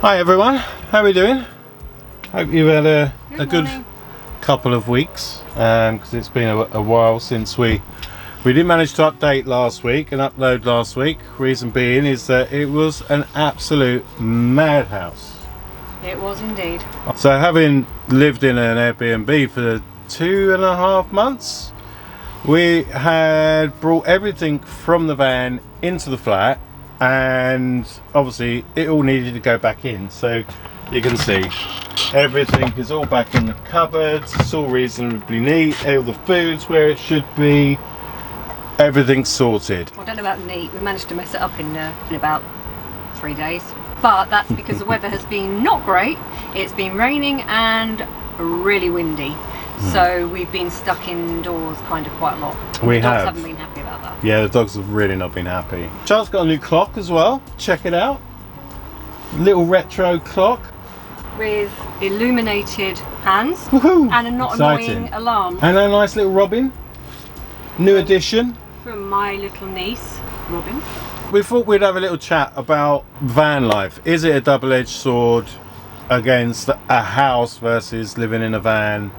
Hi everyone, how are we doing? Hope you've had a good couple of weeks, because it's been a while since we didn't manage to update last week and upload last week. Reason being is that it was an absolute madhouse. It was indeed. So having lived in an Airbnb for 2.5 months, we had brought everything from the van into the flat, and obviously it all needed to go back in. So you can see everything is all back in the cupboards, it's all reasonably neat, all the food's where it should be, everything's sorted. I don't know about neat, we managed to mess it up in about 3 days. But that's because the weather has been not great. It's been raining and really windy. So we've been stuck indoors kind of quite a lot. The dogs haven't been happy about that. Yeah, the dogs have really not been happy. Charles got a new clock as well. Check it out. Little retro clock. With illuminated hands. Woohoo! And a not annoying alarm. And a nice little robin. New addition. From my little niece, Robin. We thought we'd have a little chat about van life. Is it a double-edged sword against a house versus living in a van?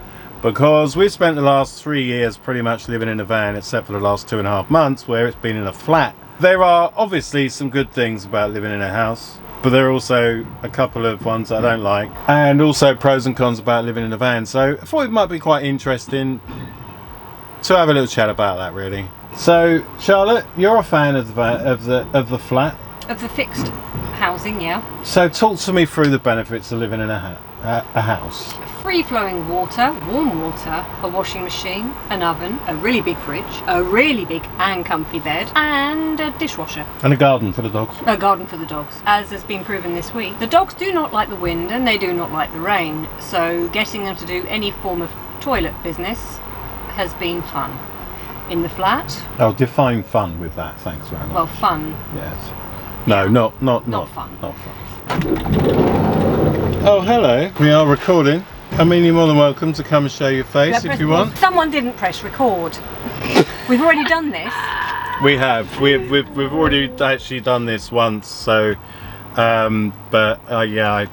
Because we've spent the last 3 years pretty much living in a van, except for the last 2.5 months where it's been in a flat. There are obviously some good things about living in a house, but there are also a couple of ones that I don't like, and also pros and cons about living in a van. So I thought it might be quite interesting to have a little chat about that, really. So Charlotte, you're a fan of the flat, of the fixed housing, yeah. So talk to me through the benefits of living in a house. Free-flowing water, warm water, a washing machine, an oven, a really big fridge, a really big and comfy bed, and a dishwasher. And a garden for the dogs. A garden for the dogs, as has been proven this week. The dogs do not like the wind and they do not like the rain, so getting them to do any form of toilet business has been fun. In the flat. Oh, define fun with that, thanks very much. Well, fun. Yes. No, not fun. Not fun. Oh, hello. We are recording. I mean, you're more than welcome to come and show your face if you want. Someone didn't press record. We've already done this. We have. We've already actually done this once. So, but yeah, I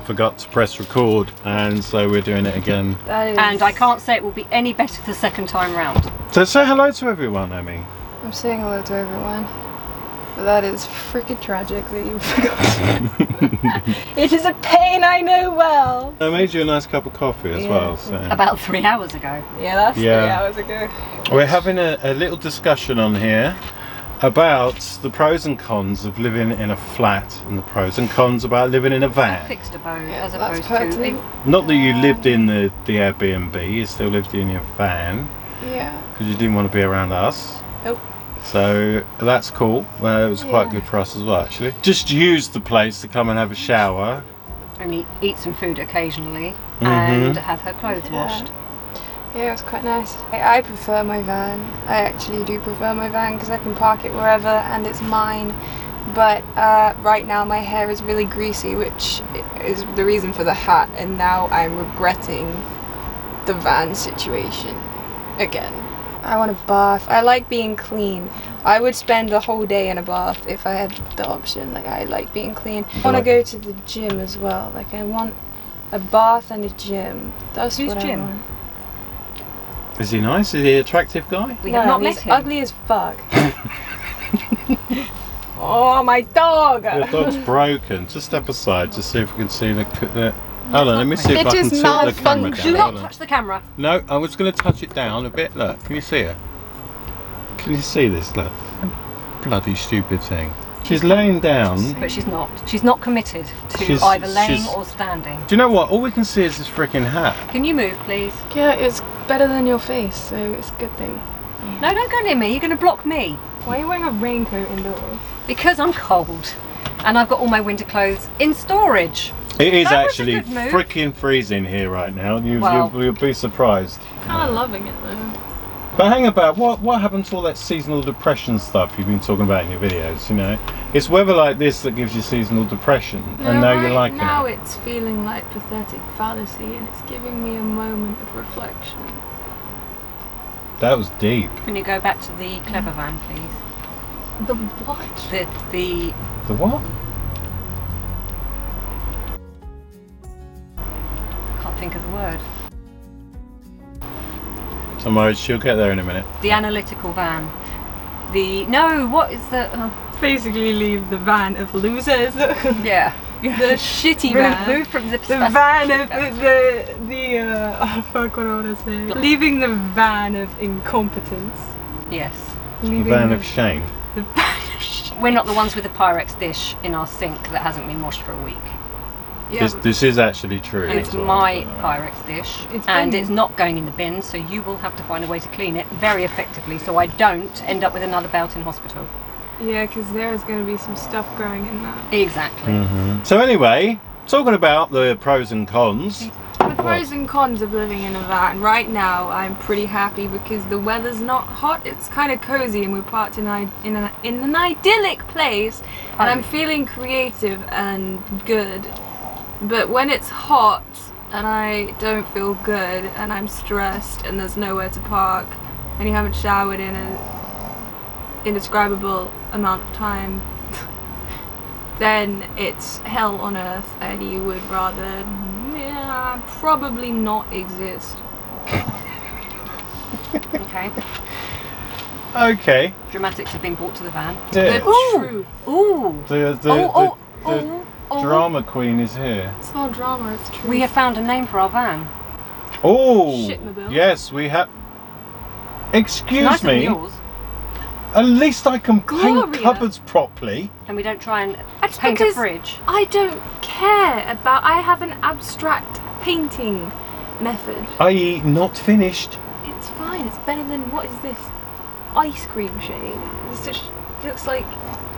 forgot to press record, and so we're doing it again. And I can't say it will be any better the second time round. So say hello to everyone, Emmy. I'm saying hello to everyone. But that is freaking tragic that you forgot. It is a pain I know well. I made you a nice cup of coffee as well. So. About 3 hours ago. Yeah, that's 3 hours ago. We're having a little discussion on here about the pros and cons of living in a flat and the pros and cons about living in a van. A fixed abode as opposed to... Not that you lived in the Airbnb, you still lived in your van. Yeah. Because you didn't want to be around us. Nope. So that's cool. Well, it was quite good for us as well, actually. Just use the place to come and have a shower. And eat some food occasionally and have her clothes washed. Yeah, it was quite nice. I prefer my van. I actually do prefer my van because I can park it wherever and it's mine. But right now my hair is really greasy, which is the reason for the hat, and now I'm regretting the van situation again. I want a bath. I like being clean. I would spend the whole day in a bath if I had the option. Like, I like being clean. I want to go to the gym as well. Like, I want a bath and a gym. That's what I want. Is he nice? Is he an attractive guy? We have not met he's him. ugly as fuck. Oh, my dog! The dog's broken. Just step aside to see if we can see the hold on, let me see if I can tilt the camera down. Do not touch the camera. No, I was going to touch it down a bit. Look, can you see her? Can you see this? Look. Bloody stupid thing. She's laying down. But she's not. She's not committed to either laying or standing. Do you know what? All we can see is this freaking hat. Can you move, please? Yeah, it's better than your face, so it's a good thing. No, don't go near me. You're going to block me. Why are you wearing a raincoat indoors? Because I'm cold. And I've got all my winter clothes in storage. It is actually freaking freezing here right now. You'll be surprised. Kind of loving it though. But hang about, what happened to all that seasonal depression stuff you've been talking about in your videos, you know? It's weather like this that gives you seasonal depression, and now you're liking it. Now it's feeling like pathetic fallacy, and it's giving me a moment of reflection. That was deep. Can you go back to the clever van, please? The what? The The what? think of the word. Don't worry, she'll get there in a minute. The analytical van. What is the... Basically leave the van of losers. Yeah. The shitty van. Move from the van of oh fuck, what do I want to say? Leaving the van of incompetence. Yes. The van of shame. The van of shame. We're not the ones with the Pyrex dish in our sink that hasn't been washed for a week. Yeah, This is actually true. And it's my Pyrex dish, and it's not going in the bin, so you will have to find a way to clean it very effectively, so I don't end up with another bout in hospital. yeah, because there's going to be some stuff growing in that. Exactly. So anyway, talking about the pros and cons. The pros and cons of living in a van. Right now, I'm pretty happy because the weather's not hot. It's kind of cozy, and we're parked in an idyllic place, and I'm feeling creative and good. But when it's hot and I don't feel good and I'm stressed and there's nowhere to park and you haven't showered in an indescribable amount of time, then it's hell on earth and you would rather probably not exist. Okay. Okay. Dramatics have been brought to the van. The Truth. Ooh! the drama queen is here. It's not drama, it's truth. We have found a name for our van. Oh, Shitmobile. yes, we have. Excuse Nicer than me. yours. At least I can paint Gloria. cupboards properly. And we don't try and It's paint a because fridge. I don't care about. I have an abstract painting method. I.e., not finished. It's fine. It's better than what is this? Ice cream shade. It's just, it looks like,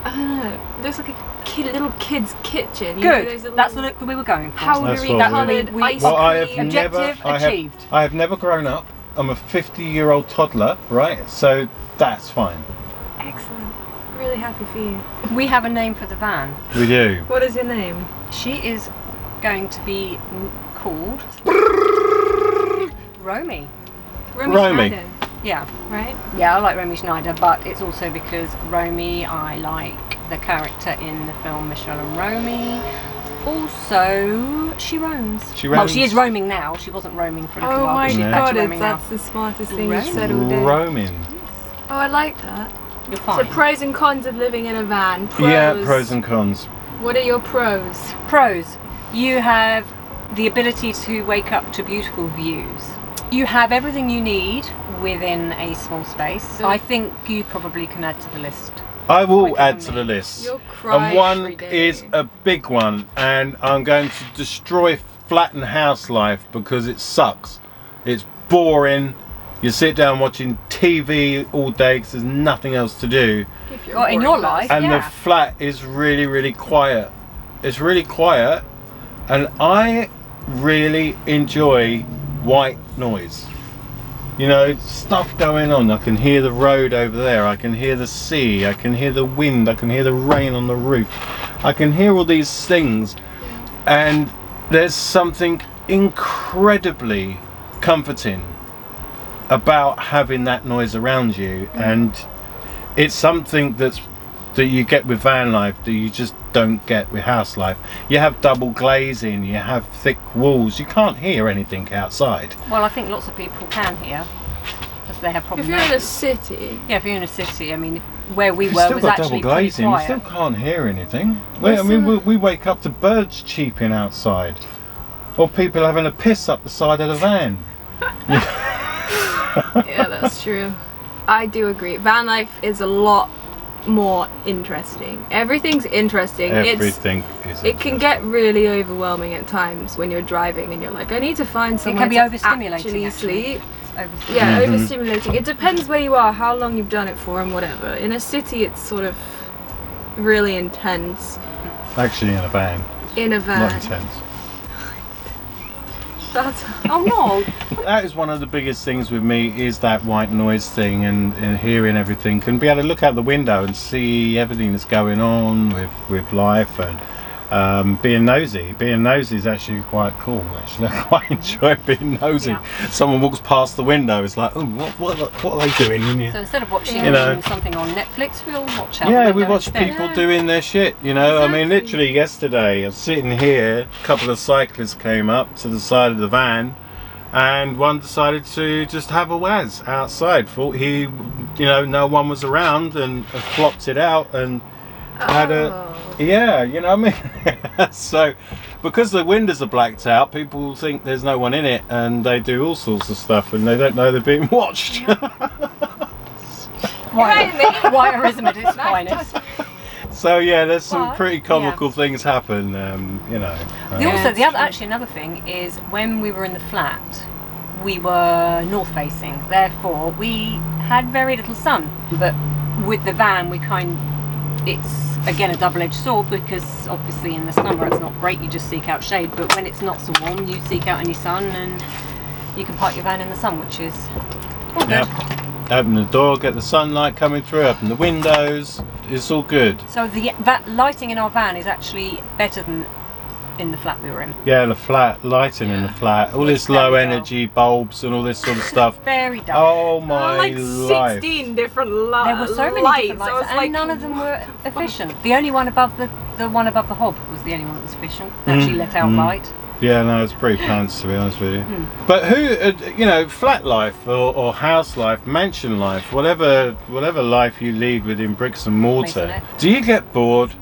I don't know. It looks like a little kid's kitchen. You know, those Good. little That's the look that we were going for. That's powdery what coloured we- ice Well, I cream. have never. Objective achieved. I have never grown up. I'm a 50-year-old toddler, right? So that's fine. Excellent. Really happy for you. We have a name for the van. We do. What is your name? She is going to be called Romy. Romy. Schneider, Yeah. right? Yeah, I like Romy Schneider, but it's also because Romy, I like the character in the film Michelle and Romy. Also, she roams. She Well, roams. she is roaming now. She wasn't roaming for a little Oh while. my but she's back god, to roaming now. that's the smartest thing Roaming. you've said all day. Roaming. Oh, I like that. You're So fine. pros and cons of living in a van. Pros. Yeah, pros and cons. What are your pros? Pros. You have the ability to wake up to beautiful views. You have everything you need within a small space. I think you probably can add to the list. I will Quicker add than to me. the list. You'll cry And one every day. is a big one, and I'm going to destroy flat and house life because it sucks. It's boring. You sit down watching TV all day because there's nothing else to do. If you're Well, in bored your of us. life. And Yeah. the flat is really, really quiet. It's really quiet, and I really enjoy white noise. You know, stuff going on. I can hear the road over there. I can hear the sea. I can hear the wind. I can hear the rain on the roof. I can hear all these things. And there's something incredibly comforting about having that noise around you. And it's something that you get with van life that you just don't get with house life. You have double glazing, you have thick walls, you can't hear anything outside. Well, I think lots of people can hear because they have If problems. you're in a city, Yeah, if you're in a city, I mean, where we You've were still was got double actually pretty glazing, you quiet. still can't hear anything. I mean, we wake up to birds cheeping outside, or people having a piss up the side of the van. yeah, that's true. I do agree. Van life is a lot more interesting. Everything's interesting. Everything is. It can get really overwhelming at times when you're driving and you're like, I need to find It somewhere can be to overstimulating. actually Actually. sleep. It's overstimulating. Yeah, Mhm. overstimulating. It depends where you are, how long you've done it for, and whatever. In a city, it's sort of really intense. Actually, in a van, In a not van. intense. Shut up. Oh no! That is one of the biggest things with me, is that white noise thing, and hearing everything, and be able to look out the window and see everything that's going on with life, and being nosy. Being nosy is actually quite cool. Actually, I quite enjoy being nosy. Yeah. Someone walks past the window, it's like, oh, what are they doing? And So instead of watching something on Netflix, we'll watch out. yeah, we watch people doing their shit, you know. I mean, literally yesterday, I was sitting here, a couple of cyclists came up to the side of the van, and one decided to just have a waz outside. Thought he, you know, no one was around, and flopped it out and had a, yeah, you know what I mean? So, because the windows are blacked out, people think there's no one in it, and they do all sorts of stuff, and they don't know they're being watched. Voyeurism at its finest. So yeah, there's some pretty comical things happen, you know. Another thing is when we were in the flat, we were north facing, therefore we had very little sun. But with the van, it's again a double-edged sword, because obviously in the summer it's not great, you just seek out shade, but when it's not so warm, you seek out any sun, and you can park your van in the sun, which is all good. Yep. Open the door, get the sunlight coming through, open the windows, it's all good. So that lighting in our van is actually better than in the flat we were in. Yeah, the flat lighting in the flat, all this low energy bulbs and all this sort of stuff. Very dull. Oh my like life. 16 different lights. There were so many different lights, and none of them were efficient. The only one above the one above the hob was the only one that was efficient. That actually let out light. Yeah, no, it's pretty pants, to be honest with you. But who, you know, flat life or house life, mansion life, whatever life you lead within bricks and mortar, do you get bored?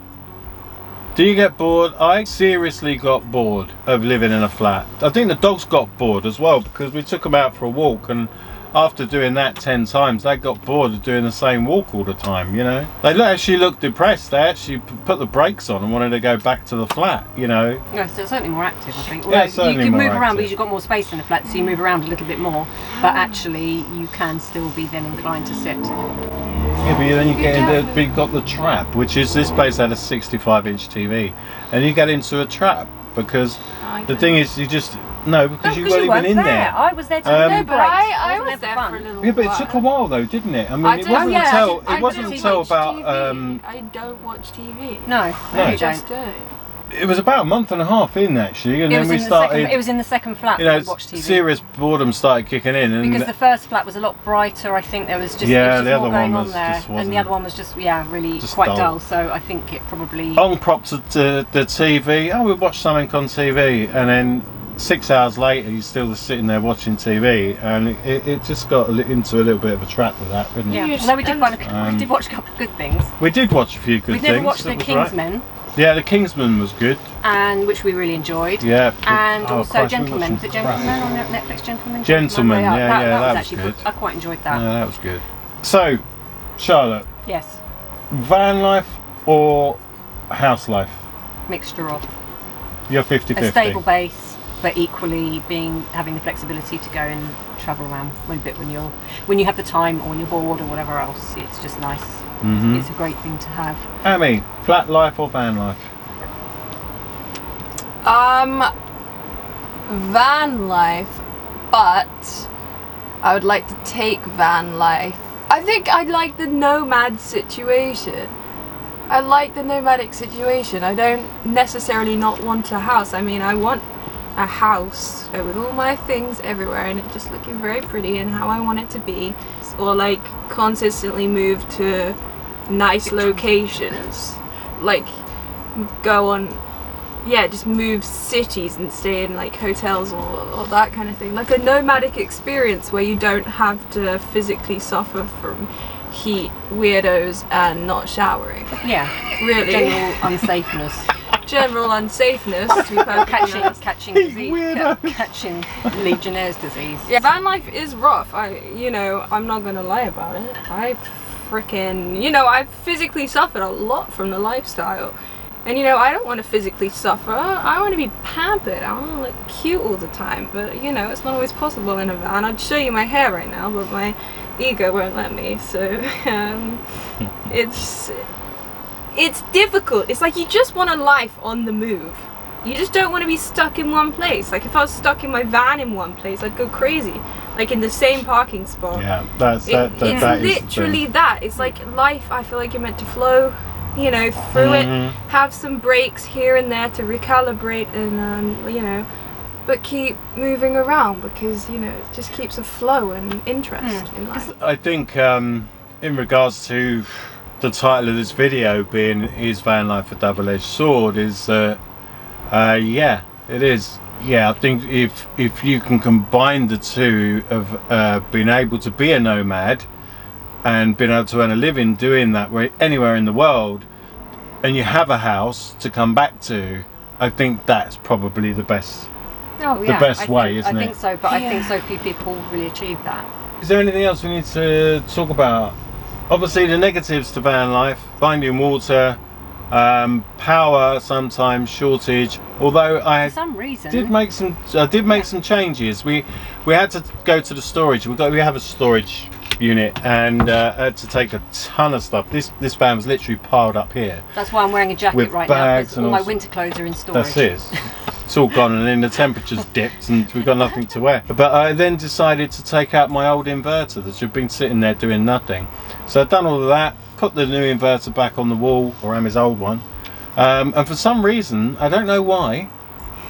Do you get bored? I seriously got bored of living in a flat. I think the dogs got bored as well, because we took them out for a walk, and after doing that 10 times, they got bored of doing the same walk all the time, you know. They actually looked depressed. They actually put the brakes on and wanted to go back to the flat, you know. Yeah, so it's certainly more active, I think. Yeah, certainly you can more move around active. because you've got more space in the flat, so you move around a little bit more, but actually you can still be then inclined to sit. Yeah, but then you get into, you've got the trap, which is, this place had a 65-inch TV, and you get into a trap, because the thing is, you just, because you weren't even in there. I was there to No, but I was there for a little while. Yeah, but it took a while though, didn't it? I mean, it wasn't until about I don't watch TV. No, I you just don't. don't. it was about a month and a half in actually, and then we started. It was in the second flat. You know, that we watched TV. serious boredom started kicking in, and because the first flat was a lot brighter. I think there was just, the more other going one on was there, just and the other one was just really just quite dull. So I think it probably on props of the TV. Oh, we watched something on TV, and then 6 hours later, you're still sitting there watching TV, and it just got into a little bit of a trap with that, didn't it? Yeah. Although we did we did watch a couple of good things. We did watch a few good things. We've never watched The that was Kingsmen. Right. Yeah, The Kingsman was good. And which we really enjoyed. Yeah. And also Christ, Gentlemen. Was it Gentlemen on Netflix? Gentlemen. Gentlemen. Yeah, that was actually good. I quite enjoyed that. Yeah, that was good. So, Charlotte, Yes. van life or house life? Mixture of You're 50-50. a stable base, but equally having the flexibility to go and travel around when you have the time, or when you're bored or whatever else. It's just nice. Mm-hmm. It's a great thing to have. Amy, flat life or van life? Van life, but I would like to take van life. I think I like the nomad situation. I like the nomadic situation. I don't necessarily not want a house. I mean, I want a house with all my things everywhere and it just looking very pretty and how I want it to be. Or like consistently move to nice locations. Like go on, just move cities and stay in like hotels or that kind of thing. Like a nomadic experience where you don't have to physically suffer from heat, weirdos and not showering. Yeah. Really. General unsafeness. General unsafeness to be perfectly honest. catching disease, catching Legionnaire's disease. Yeah, van life is rough. I'm not gonna lie about it. I've physically suffered a lot from the lifestyle. And I don't want to physically suffer. I want to be pampered. I want to look cute all the time. But it's not always possible in a van. I'd show you my hair right now, but my ego won't let me. So it's difficult. It's like you just want a life on the move. You just don't want to be stuck in one place. Like if I was stuck in my van in one place, I'd go crazy. Like in the same parking spot. Yeah, it's literally that. It's like life. I feel like you're meant to flow. you know, through it, have some breaks here and there to recalibrate and, you know, but keep moving around because, you know, it just keeps a flow and interest in life. I think in regards to the title of this video being "Is Van Life a Double-Edged Sword?" is yeah, it is. Yeah, I think if you can combine the two of being able to be a nomad and being able to earn a living doing that anywhere in the world, and you have a house to come back to, I think that's probably the best. Oh, yeah. The best way, isn't it? I think so, but I think so few people really achieve that. Is there anything else we need to talk about? Obviously, the negatives to van life: finding water, power, sometimes shortage. Although for some reason did make some changes. We had to go to the storage. We have a storage unit and had to take a ton of stuff. This van was literally piled up here. That's why I'm wearing a jacket with right now, bags because all my winter clothes are in storage. That's it. It's all gone, and then the temperature's dipped and we've got nothing to wear. But I then decided to take out my old inverter that's just been sitting there doing nothing. So I've done all of that, put the new inverter back on the wall, or Emma's old one, and for some reason, I don't know why,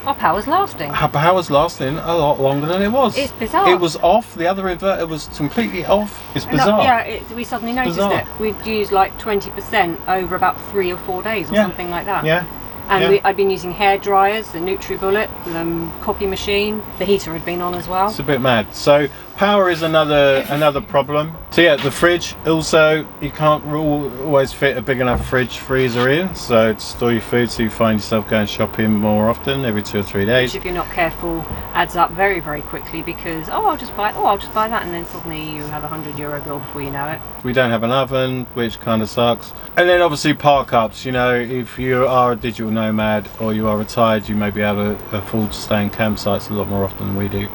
our power's lasting. our power's lasting a lot longer than it was. It's bizarre. It was off, the other inverter was completely off. It's bizarre. Yeah, we suddenly noticed Bizarre. it. We'd used like 20% over about 3 or 4 days or something like that. Yeah. And I'd been using hair dryers, the NutriBullet, the copy machine. The heater had been on as well. It's a bit mad. So power is another problem. So yeah, the fridge also, you can't always fit a big enough freezer in, so to store your food, so you find yourself going shopping more often, every 2 or 3 days. Which, if you're not careful, adds up very, very quickly because I'll just buy that, and then suddenly you have €100 bill before you know it. We don't have an oven, which kind of sucks. And then obviously park ups. You know, if you are a digital nomad or you are retired, you may be able to afford to stay in campsites a lot more often than we do.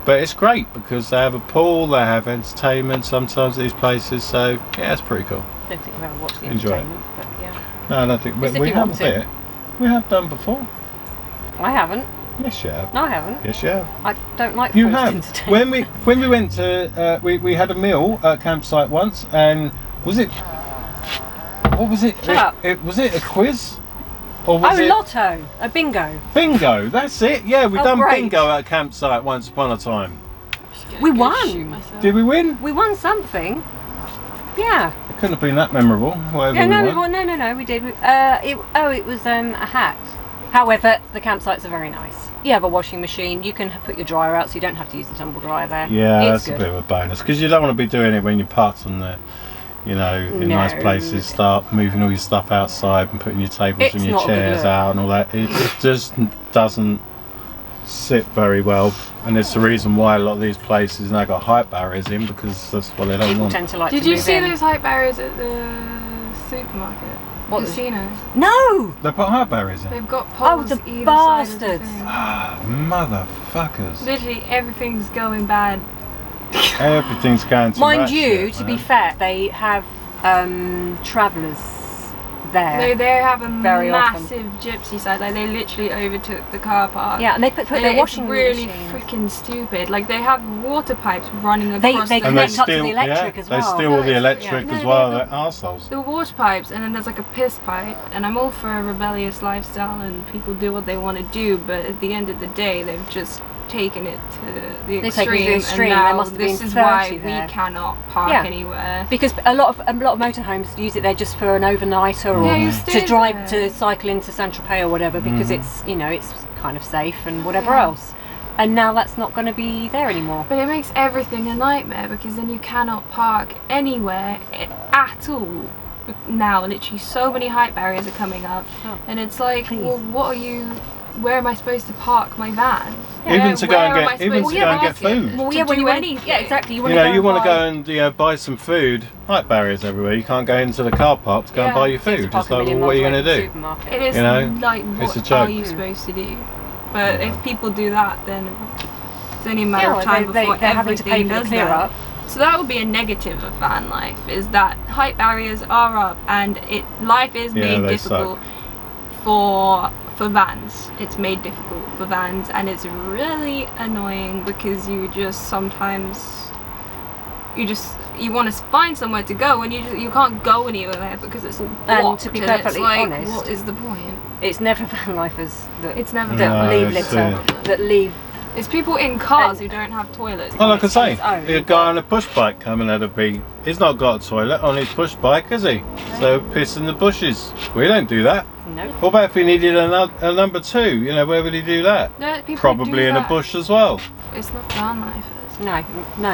But it's great because they have a pool, they have entertainment sometimes at these places, so yeah, it's pretty cool. I don't think I've ever watched the Enjoy it. entertainment, but yeah. No, I don't think Just if we you have want a bit. We have done before. I haven't. Yes, you have. No, I haven't. Yes, you have. I don't like You forced have. entertainment. When we went to we had a meal at a campsite once, and what was it? Shut up. Was it a quiz? Or was it lotto, a bingo. bingo? That's it. Yeah, we've Oh, done great. bingo at a campsite once upon a time. We won. Did we win? We won something. Yeah. It couldn't have been that memorable. Whatever Yeah, no, we we won. won. No, we did. It was a hat. However, the campsites are very nice. You have a washing machine. You can put your dryer out, so you don't have to use the tumble dryer there. Yeah, It's that's good. a bit of a bonus because you don't want to be doing it when you're parked on the, you know, in nice No. places. Start moving all your stuff outside and putting your tables It's and your not a good chairs look. out and all that. It just doesn't sit very well, and it's the reason why a lot of these places now got height barriers in, because that's what they don't People want. tend to like Did to you move see in. those height barriers at the supermarket? What? Casino. No! They put height barriers in. They've got poles the either bastards. side of the thing. Ah, motherfuckers! Literally everything's going bad. Everything's going to Mind that you, shit, to be man. fair, they have travellers there. No, they have a Very often. massive gypsy site. Like, they literally overtook the car park. Yeah, and they put their It's washing really machines. freaking stupid. Like, they have water pipes running They across they the And they connect up to steal, the electric yeah, as well. they steal all the No, electric yeah. as No, well. they- They're arseholes. the water pipes, and then there's like a piss pipe. And I'm all for a rebellious lifestyle and people do what they want to do, but at the end of the day, they've just taken it to the They've taken it to the extreme. and There now must have this been is why 30 there. we cannot park Yeah. anywhere. Because a lot of motorhomes use it there just for an overnighter or Yeah, you to stay drive there. to cycle into Saint-Tropez or whatever, because it's, you know, it's kind of safe and whatever Yeah. else. And now that's not going to be there anymore. But it makes everything a nightmare because then you cannot park anywhere at all. Now, literally, so many height barriers are coming up, Oh, and it's like, please. well, what are you? Where am I supposed to park my van? Even to go and Where am I get- even supposed to go and park get it? food. Well, To yeah, when do you want anything. yeah, exactly. You want You know, to go you want to and go and buy some food. Height barriers everywhere. You can't go into the car park to go and Yeah. buy your buy- food. park It's a like, million well, what are you miles going to away do? from the supermarket. It is You know, like, it's a what joke. are you supposed to do? But if people do that, then it's only a matter Yeah, of well, time they're before having to pay everything for the does clear that. up. So that would be a negative of van life, is that height barriers are up and life is Yeah, made they difficult for vans. It's made difficult for vans, and it's really annoying because you just sometimes you want to find somewhere to go, and you can't go anywhere because it's all blocked. And to be and it's perfectly like, honest, what is the point? It's never van lifers that It's never that No, leave it's, litter, that leave. It's people in cars And- who don't have toilets. Well, like I say, its own, a guy on a push bike coming out of B. He's not got a toilet on his push bike, has he? So piss in the bushes. We don't do that. No. What about if he needed a number 2? You know, where would he do that? No, people Probably do in that. a bush as well. It's not van lifers. No,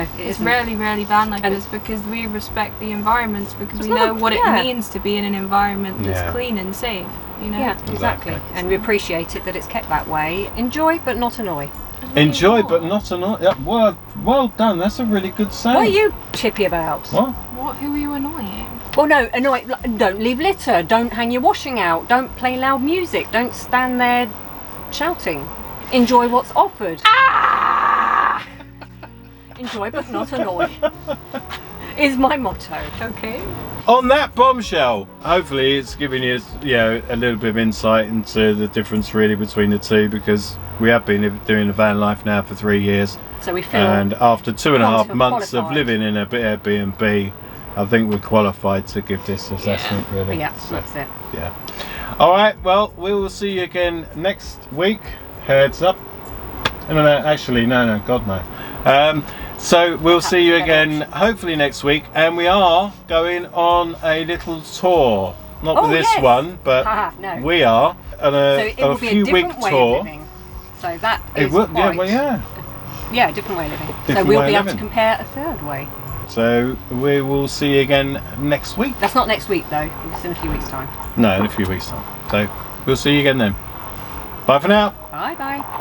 it It's isn't. rarely van lifers And- because we respect the environments, because we It's know not a- what yeah. it means to be in an environment that's Yeah. clean and safe. You know. Yeah, Exactly. exactly. And we appreciate it that it's kept that way. Enjoy, but not annoy. Enjoy, but not annoy. Yeah, well done. That's a really good saying. What are you chippy about? What? What? Who are you annoying? Well, no, annoy. Don't leave litter. Don't hang your washing out. Don't play loud music. Don't stand there shouting. Enjoy what's offered. Ah! Enjoy, but not annoy. Is my motto. Okay. On that bombshell, hopefully it's giving you, a little bit of insight into the difference really between the two, because we have been doing the van life now for 3 years, So we feel. and after 2.5 months of qualified. living in a Airbnb, I think we're qualified to give this assessment really. Yeah, So, that's it. yeah. All right. Well, we will see you again next week. Heads up. No, actually, no. God no. So we'll see you again hopefully next week, and we are going on a little tour. Not with this yes. one, but No. we are on So a, it on will a be a few week different way tour. of living. So that It is will, quite, yeah. a different way of living. Different so we'll way be of able to living. compare a third way. So we will see you again next week. That's not next week though. It's in a few weeks' time. No, in a few weeks time. So we'll see you again then. Bye for now. Bye bye.